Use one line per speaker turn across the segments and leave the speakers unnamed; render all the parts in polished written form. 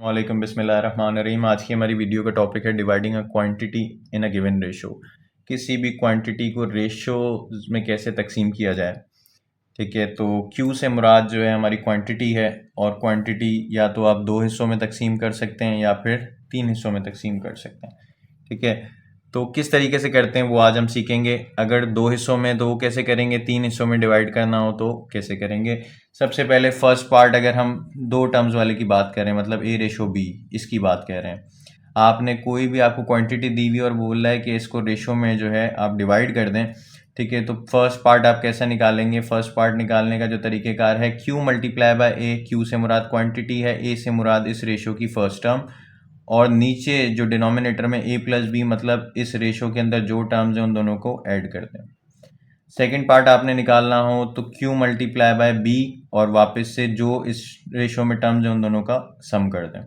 वालेकुम बिस्मिल्लाहिर्रहमानिर्रहीम। आज की हमारी वीडियो का टॉपिक है dividing a quantity in a given ratio. किसी भी क्वांटिटी को रेशो में कैसे तकसीम किया जाए। ठीक है, तो क्यू से मुराद जो है हमारी क्वांटिटी है, और क्वांटिटी या तो आप दो हिस्सों में तकसीम कर सकते हैं या फिर तीन हिस्सों में तकसीम कर सकते हैं। ठीक है, तो किस तरीके से करते हैं वो आज हम सीखेंगे। अगर दो हिस्सों में तो वो कैसे करेंगे, तीन हिस्सों में डिवाइड करना हो तो कैसे करेंगे। सबसे पहले फर्स्ट पार्ट, अगर हम दो टर्म्स वाले की बात करें, मतलब ए रेशो बी, इसकी बात कह रहे हैं। आपने कोई भी आपको क्वांटिटी दी हुई और बोल रहा है कि इसको रेशो में जो है आप डिवाइड कर दें। ठीक है, तो फर्स्ट पार्ट आप कैसे निकालेंगे। फर्स्ट पार्ट निकालने का जो तरीक़ेकार है, Q multiply by A. Q से मुराद क्वांटिटी है, ए से मुराद इस रेशो की फर्स्ट टर्म, और नीचे जो डिनोमिनेटर में ए प्लस बी, मतलब इस रेशो के अंदर जो टर्म्स हैं उन दोनों को ऐड कर दें। सेकेंड पार्ट आपने निकालना हो तो क्यू मल्टीप्लाई बाय बी, और वापस से जो इस रेशो में टर्म्स हैं उन दोनों का सम कर दें।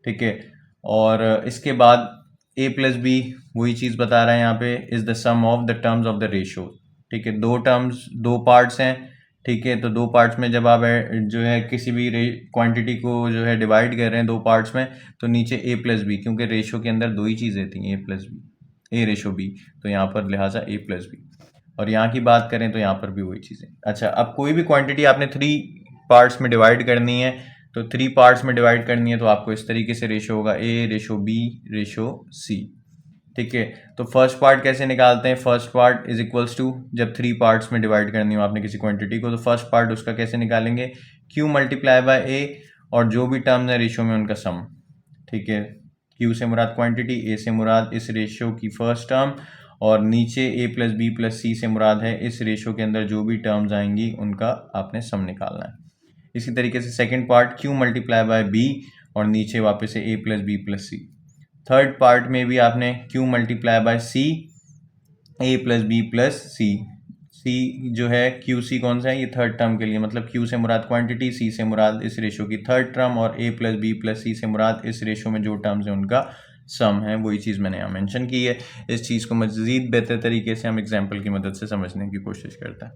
ठीक है, और इसके बाद ए प्लस बी वही चीज़ बता रहा है यहाँ पे, is the sum of the terms of the ratio. ठीक है, दो टर्म्स, दो पार्ट्स हैं। ठीक है, तो दो पार्ट्स में जब आप जो है किसी भी क्वांटिटी को जो है डिवाइड कर रहे हैं दो पार्ट्स में, तो नीचे ए प्लस बी, क्योंकि रेशो के अंदर दो ही चीज़ें थी, ए प्लस बी, ए रेशो बी, तो यहाँ पर लिहाजा ए प्लस बी। और यहाँ की बात करें तो यहाँ पर भी वही चीज़ें। अच्छा, अब कोई भी क्वांटिटी आपने थ्री पार्ट्स में डिवाइड करनी है, तो थ्री पार्ट्स में डिवाइड करनी है तो आपको इस तरीके से रेशो होगा, A ratio B ratio C. ठीक है, तो फर्स्ट पार्ट कैसे निकालते हैं। First part is equals to, जब थ्री पार्ट्स में डिवाइड करनी हो आपने किसी क्वांटिटी को, तो फर्स्ट पार्ट उसका कैसे निकालेंगे, क्यू मल्टीप्लाई बाय ए, और जो भी टर्म्स है रेशो में उनका सम। ठीक है, क्यू से मुराद क्वांटिटी, ए से मुराद इस रेशो की फर्स्ट टर्म, और नीचे ए प्लस बी प्लस सी से मुराद है इस रेशो के अंदर जो भी टर्म्स आएंगी उनका आपने सम निकालना है। इसी तरीके से second part Q multiply by B, और नीचे वापस से A plus B plus C. Third part में भी आपने Q multiply by C, A plus B plus C. C जो है क्यू सी कौन सा है, ये थर्ड टर्म के लिए, मतलब क्यू से मुराद क्वांटिटी, सी से मुराद इस रेशो की थर्ड टर्म, और ए प्लस बी प्लस सी से मुराद इस रेशो में जो टर्म्स हैं उनका सम है। वही चीज़ मैंने यहाँ मेंशन की है। इस चीज़ को मज़ीद बेहतर तरीके से हम एग्जाम्पल की मदद से समझने की कोशिश करते हैं।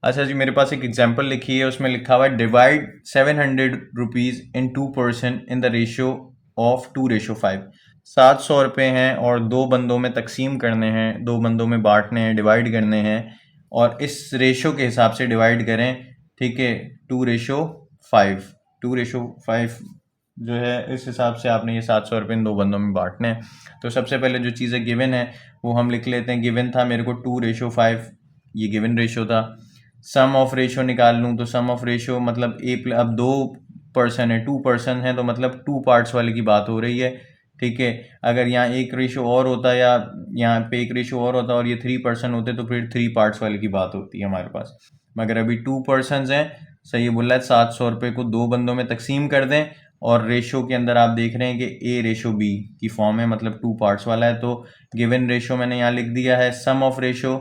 अच्छा जी, मेरे पास एक एग्जाम्पल लिखी है, उसमें लिखा हुआ है divide 700 rupees in 2% in the ratio of 2:5। 700 रुपये हैं और दो बंदों में तकसीम करने हैं, दो बंदों में बांटने हैं, डिवाइड करने हैं, और इस रेशो के हिसाब से डिवाइड करें। ठीक है, 2:5, 2:5 जो है इस हिसाब से आपने ये 700 रुपये इन दो बंदों में बांटने हैं। तो सबसे पहले जो चीज़ें गिवन है वो हम लिख लेते हैं। गिवन था मेरे को 2:5, ये गिवन रेशो था। सम ऑफ रेशो निकाल लूँ तो सम ऑफ रेशो मतलब अब दो पर्सन है, टू पर्सन है, तो मतलब टू पार्ट्स वाले की बात हो रही है। ठीक है, अगर यहाँ एक रेशो और होता या यहाँ पे एक रेशो और होता और ये थ्री पर्सन होते तो फिर थ्री पार्ट्स वाले की बात होती है हमारे पास। मगर अभी टू पर्सन हैं, सही बोल रहा है। 700 रुपये को दो बंदों में तकसीम कर दें, और रेशो के अंदर आप देख रहे हैं कि ए रेशो बी की फॉर्म है, मतलब टू पार्ट्स वाला है। तो गिवन रेशो मैंने यहाँ लिख दिया है सम ऑफ रेशो।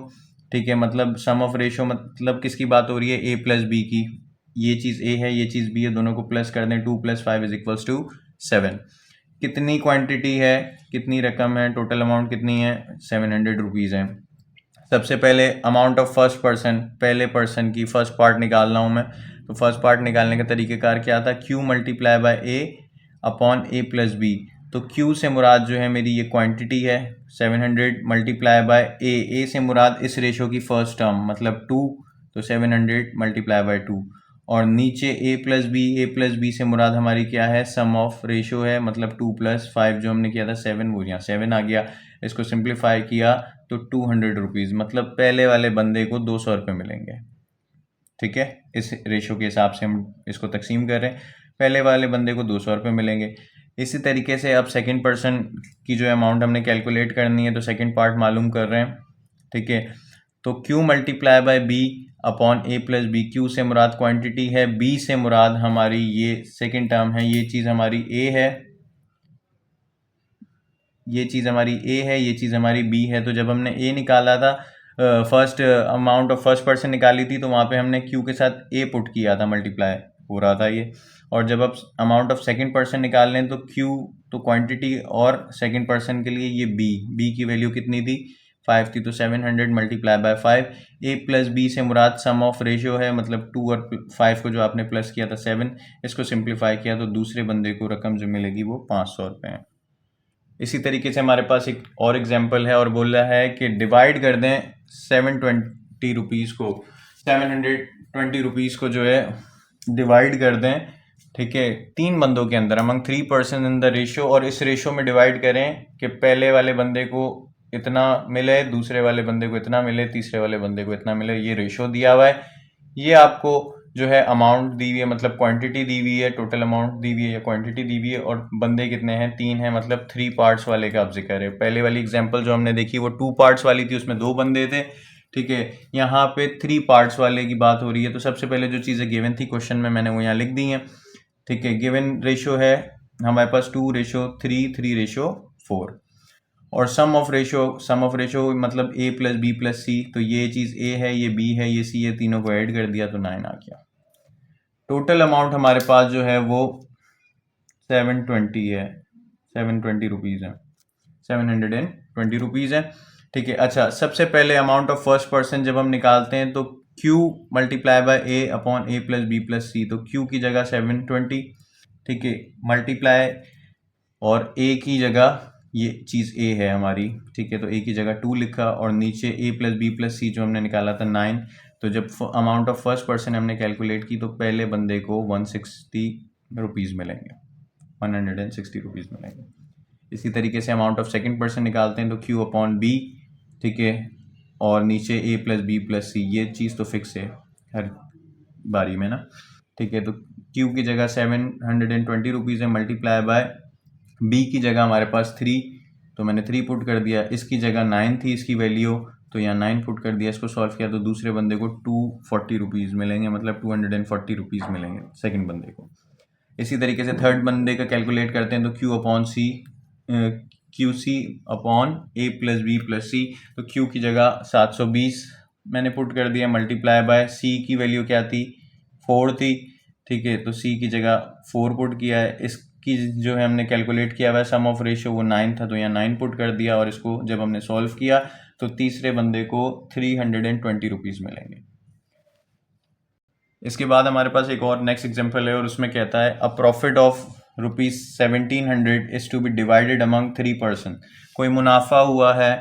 ठीक है, मतलब सम ऑफ रेशो मतलब किसकी बात हो रही है, ए प्लस बी की। ये चीज़ ए है, ये चीज़ बी है, दोनों को प्लस कर दें, 2 + 5 इज इक्वल्स टू 7। कितनी क्वांटिटी है, कितनी रकम है, टोटल अमाउंट कितनी है, 700 रुपीज़ है। सबसे पहले अमाउंट ऑफ फर्स्ट पर्सन, पहले पर्सन की फर्स्ट पार्ट निकालना हूँ मैं। तो फर्स्ट पार्ट निकालने का तरीक़ेकार क्या था, Q multiply by A upon A plus B. तो क्यू से मुराद जो है मेरी ये क्वांटिटी है 700 मल्टीप्लाई बाय ए से मुराद इस रेशो की फर्स्ट टर्म मतलब 2, तो 700 मल्टीप्लाई बाय 2, और नीचे ए प्लस बी से मुराद हमारी क्या है, सम ऑफ रेशो है, मतलब 2 + 5 जो हमने किया था 7, वो यहाँ 7 आ गया। इसको सिंप्लीफाई किया तो 200 रुपीज़, मतलब पहले वाले बंदे को 200 रुपये मिलेंगे। ठीक है, इस रेशो के हिसाब से हम इसको तकसीम कर रहे हैं, पहले वाले बंदे को 200 रुपये मिलेंगे। इसी तरीके से अब सेकंड पर्सन की जो अमाउंट हमने कैलकुलेट करनी है, तो सेकंड पार्ट मालूम कर रहे हैं। ठीक है, तो Q multiply by B upon A plus B. Q से मुराद क्वांटिटी है, बी से मुराद हमारी ये सेकंड टर्म है, ये चीज़ हमारी ए है, ये चीज़ हमारी ए है, ये चीज़ हमारी बी है। तो जब हमने ए निकाला था, first amount of first person निकाली थी, तो वहाँ पे हमने क्यू के साथ ए पुट किया था, मल्टीप्लाई हो रहा था ये। और जब अब अमाउंट ऑफ सेकंड पर्सन निकाल लें तो क्यू तो क्वांटिटी, और सेकंड पर्सन के लिए ये बी की वैल्यू कितनी थी, 5 थी तो 700 multiply by 5। A plus B से मुराद सम ऑफ रेशियो है, मतलब 2 और 5 को जो आपने प्लस किया था 7, इसको सिंप्लीफाई किया तो दूसरे बंदे को रकम जो मिलेगी वो 500 रुपये है। इसी तरीके से हमारे पास एक और एग्जाम्पल है और बोल रहा है कि डिवाइड कर दें 720 रुपीज़ को, 720 रुपीज़ को जो है डिवाइड कर दें, ठीक है, 3 बंदों के अंदर among 3 person in the ratio, और इस रेशियो में डिवाइड करें कि पहले वाले बंदे को इतना मिले, दूसरे वाले बंदे को इतना मिले, तीसरे वाले बंदे को इतना मिले। ये रेशियो दिया हुआ है, ये आपको जो है अमाउंट दी हुई है, मतलब क्वांटिटी दी हुई है, टोटल अमाउंट दी हुई है या क्वांटिटी दी हुई है, और बंदे कितने हैं, 3 हैं, मतलब 3 पार्ट्स वाले का आप जिक्र है। पहले वाली एग्जांपल जो हमने देखी वो 2 पार्ट्स वाली थी, उसमें 2 बंदे थे, ठीक है। यहाँ पे 3 पार्ट्स वाले की बात हो रही है। तो सबसे पहले जो चीज़ें गिवन थी क्वेश्चन में मैंने वो यहाँ लिख दी हैं, ठीक है। गिवन रेशियो है हमारे पास 2:3, 3:4, और सम ऑफ रेशियो मतलब a plus B plus C, तो ये चीज़ a है, ये b है, ये c है, तीनों को ऐड कर दिया तो 9 आ गया। टोटल अमाउंट हमारे पास जो है वो 720 है, 720 रुपीज़ है, 720 रुपीज़ है, ठीक है। अच्छा, सबसे पहले अमाउंट ऑफ फर्स्ट पर्सन जब हम निकालते हैं तो q multiply by a upon a plus B plus C, तो q की जगह 720, ठीक है, मल्टीप्लाई और a की जगह ये चीज़ a है हमारी, ठीक है, तो a की जगह 2 लिखा, और नीचे a प्लस बी प्लस सी जो हमने निकाला था 9। तो जब अमाउंट ऑफ फर्स्ट पर्सन हमने कैलकुलेट की तो पहले बंदे को 160 रुपीज़ मिलेंगे, 160 रुपीज़ मिलेंगे। इसी तरीके से अमाउंट ऑफ सेकंड पर्सन निकालते हैं तो q अपॉन b, ठीक है, और नीचे a प्लस बी प्लस सी, ये चीज़ तो फिक्स है हर बारी में ना, ठीक है। तो q की जगह 720 रुपीज़ है, मल्टीप्लाई बाय b की जगह हमारे पास 3, तो मैंने 3 पुट कर दिया, इसकी जगह 9 थी इसकी वैल्यू, तो यहाँ 9 पुट कर दिया, इसको सॉल्व किया तो दूसरे बंदे को 240 रुपीज़ मिलेंगे, मतलब 240 रुपीज़ मिलेंगे सेकंड बंदे को। इसी तरीके से थर्ड बंदे का कैलकुलेट करते हैं तो q upon C, Q C upon A plus B plus C, तो q की जगह 720 मैंने पुट कर दिया, मल्टीप्लाई बाय c की वैल्यू क्या थी, 4 थी, ठीक है, तो c की जगह 4 पुट किया है। इसकी जो है हमने कैलकुलेट किया हुआ है सम ऑफ रेशियो वो 9 था, तो यहाँ 9 पुट कर दिया, और इसको जब हमने सॉल्व किया तो तीसरे बंदे को 320 रुपीज़ मिलेंगे। इसके बाद हमारे पास एक और नेक्स्ट एग्जांपल है और उसमें कहता है a profit of ₹1700 is to be divided among 3 person. कोई मुनाफा हुआ है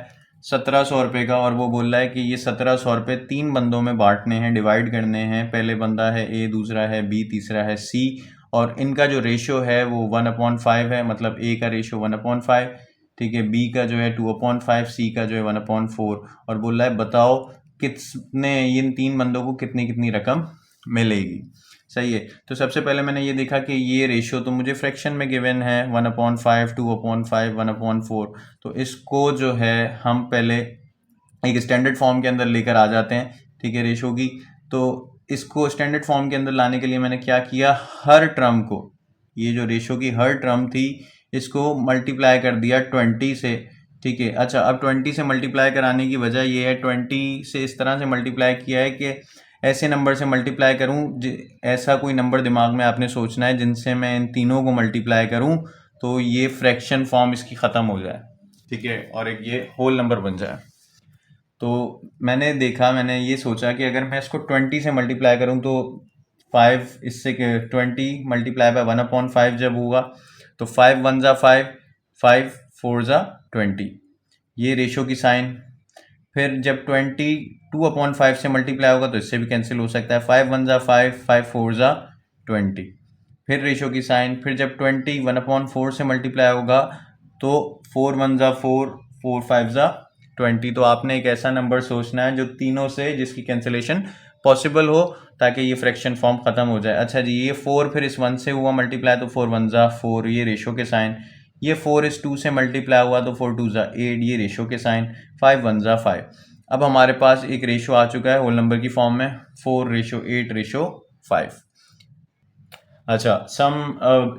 1700 रुपये का, और वो बोल रहा है कि ये 1700 रुपये 3 बंदों में बांटने हैं, डिवाइड करने हैं। पहले बंदा है ए, दूसरा है बी, तीसरा है सी, और इनका जो रेशियो है वो 1/5 है, मतलब ए का रेशियो 1/5, ठीक है, बी का जो है 2/5, सी का जो है 1/4, और बोल रहा है बताओ कितने इन 3 बंदों को कितनी कितनी रकम मिलेगी। सही है, तो सबसे पहले मैंने ये देखा कि ये रेशियो तो मुझे फ्रैक्शन में गिवन है 1/5, 2/5, 1/4, तो इसको जो है हम पहले एक स्टैंडर्ड फॉर्म के अंदर लेकर आ जाते हैं, ठीक है, रेशियो की। तो इसको स्टैंडर्ड फॉर्म के अंदर लाने के लिए मैंने क्या किया, हर टर्म को, ये जो रेशियो की हर टर्म थी इसको मल्टीप्लाई कर दिया 20 से, ठीक है। अच्छा, अब 20 से मल्टीप्लाई कराने की वजह ये है, 20 से इस तरह से मल्टीप्लाई किया है कि ऐसे नंबर से मल्टीप्लाई करूं, ऐसा कोई नंबर दिमाग में आपने सोचना है जिनसे मैं इन तीनों को मल्टीप्लाई करूं तो ये फ्रैक्शन फॉर्म इसकी ख़त्म हो जाए, ठीक है, और एक ये होल नंबर बन जाए। तो मैंने ये सोचा कि अगर मैं इसको 20 से मल्टीप्लाई करूं तो 5 इससे 20 मल्टीप्लाई बाय 1/5 जब होगा तो 5 1 जा 5, 5 4 जा 20, ये रेशो की साइन। फिर जब 20 2/5 से मल्टीप्लाई होगा तो इससे भी कैंसिल हो सकता है, 5 1 जा 5, 5 4 जा 20, फिर रेशो की साइन। फिर जब 20 1/4 से मल्टीप्लाई होगा तो 4 1 जा 4, 4 5 जा 20। तो आपने एक ऐसा नंबर सोचना है जो तीनों से जिसकी कैंसिलेशन पॉसिबल हो ताकि ये फ्रैक्शन फॉर्म ख़त्म हो जाए। अच्छा जी, ये 4 फिर इस 1 से हुआ मल्टीप्लाई तो 4 1 जा 4, ये रेशो के साइन। ये 4 इस 2 से मल्टीप्लाई हुआ तो 4 2 जा 8, ये रेशो के साइन। 5 1 जा 5। अब हमारे पास एक रेशो आ चुका है होल नंबर की फॉर्म में 4:8:5। अच्छा, सम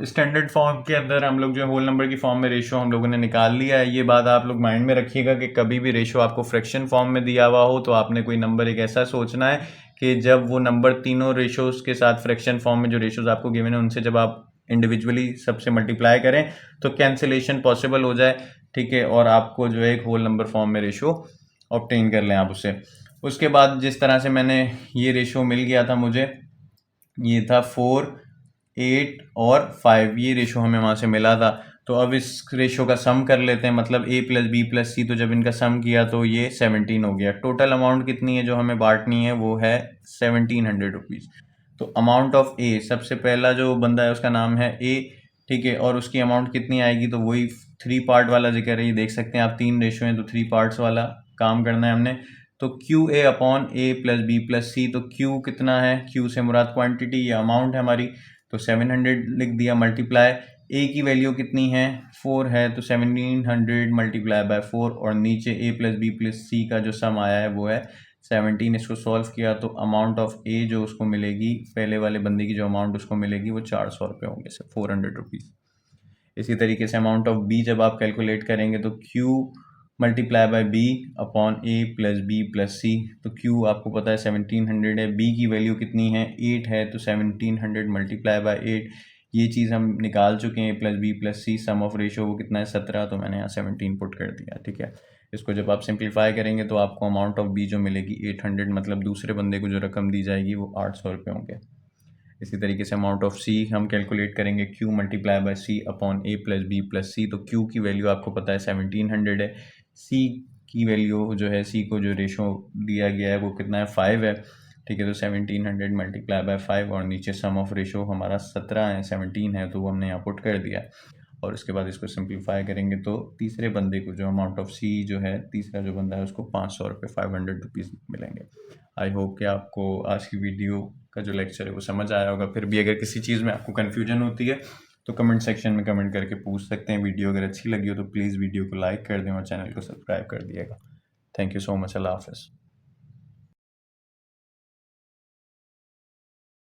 स्टैंडर्ड फॉर्म के अंदर हम लोग जो है होल नंबर की फॉर्म में रेशो हम लोगों ने निकाल लिया है। ये बात आप लोग माइंड में रखिएगा कि कभी भी रेशो आपको फ्रैक्शन फॉर्म में दिया हुआ हो तो आपने कोई नंबर एक ऐसा सोचना है कि जब वो नंबर तीनों रेशोज के साथ फ्रैक्शन फॉर्म में जो रेशोज आपको गिवन है उनसे जब आप इंडिविजुअली सबसे मल्टीप्लाई करें तो कैंसिलेशन पॉसिबल हो जाए, ठीक है, और आपको जो है एक होल नंबर फॉर्म में रेशो ऑब्टेन कर लें आप उससे। उसके बाद जिस तरह से मैंने ये रेशो मिल गया था मुझे, ये था 4, 8 और 5, ये रेशो हमें वहाँ से मिला था। तो अब इस रेशो का सम कर लेते हैं, मतलब a plus B plus C, तो जब इनका सम किया तो ये 17 हो गया। टोटल अमाउंट कितनी है जो हमें बांटनी है, वो है 1700 रुपीज़। तो अमाउंट ऑफ ए, सबसे पहला जो बंदा है उसका नाम है ए, ठीक है, और उसकी अमाउंट कितनी आएगी, तो वही 3 पार्ट वाला जिक्र है, ये देख सकते हैं आप 3 रेशो हैं तो 3 पार्ट्स वाला काम करना है हमने। तो Q A upon A plus B plus C, तो क्यू कितना है, क्यू से मुराद क्वांटिटी या अमाउंट है हमारी, तो 700 लिख दिया, मल्टीप्लाई ए की वैल्यू कितनी है, 4 है, तो 1700 मल्टीप्लाई बाय 4, और नीचे ए प्लस बी प्लस सी का जो सम आया है वो है 17। इसको सॉल्व किया तो अमाउंट ऑफ ए जो उसको मिलेगी, पहले वाले बंदे की जो अमाउंट उसको मिलेगी वो 400 रुपये होंगे, सर 400 रुपीज़। इसी तरीके से अमाउंट ऑफ बी जब आप कैलकुलेट करेंगे तो Q multiply by B upon A plus B plus C, तो क्यू आपको पता है 1700 है, बी की वैल्यू कितनी है 8 है, तो 1700 मल्टीप्लाई बाय 8, ये चीज़ हम निकाल चुके हैं, plus B plus C, sum of ratio वो कितना है 17, तो मैंने यहाँ 17 पुट कर दिया, ठीक है। इसको जब आप सिंप्लीफाई करेंगे तो आपको अमाउंट ऑफ बी जो मिलेगी 800, मतलब दूसरे बंदे को जो रकम दी जाएगी वो 800 रुपये होंगे। इसी तरीके से अमाउंट ऑफ सी हम कैलकुलेट करेंगे, Q multiply by C upon A plus B plus C, तो क्यू की वैल्यू आपको पता है 1700 है, सी की वैल्यू जो है, सी को जो रेशो दिया गया है वो कितना है 5 है, ठीक है। तो 1700 मल्टीप्लाई बाय 5, और नीचे सम ऑफ रेशो हमारा 17 है, 17 है, तो वो हमने यहाँ पुट कर दिया। और उसके बाद इसको सिंप्लीफाई करेंगे तो तीसरे बंदे को जो अमाउंट ऑफ सी जो है, तीसरा जो बंदा है उसको 500 रुपये, 500 रुपीज़ मिलेंगे। आई होप कि आपको आज की वीडियो का जो लेक्चर है वो समझ आया होगा। फिर भी अगर किसी चीज़ में आपको कन्फ्यूजन होती है तो कमेंट सेक्शन में कमेंट करके पूछ सकते हैं। वीडियो अगर अच्छी लगी हो तो प्लीज़ वीडियो को लाइक कर दें और चैनल को सब्सक्राइब कर दिएगा। Thank you so much. अल्लाह हाफ़िज़।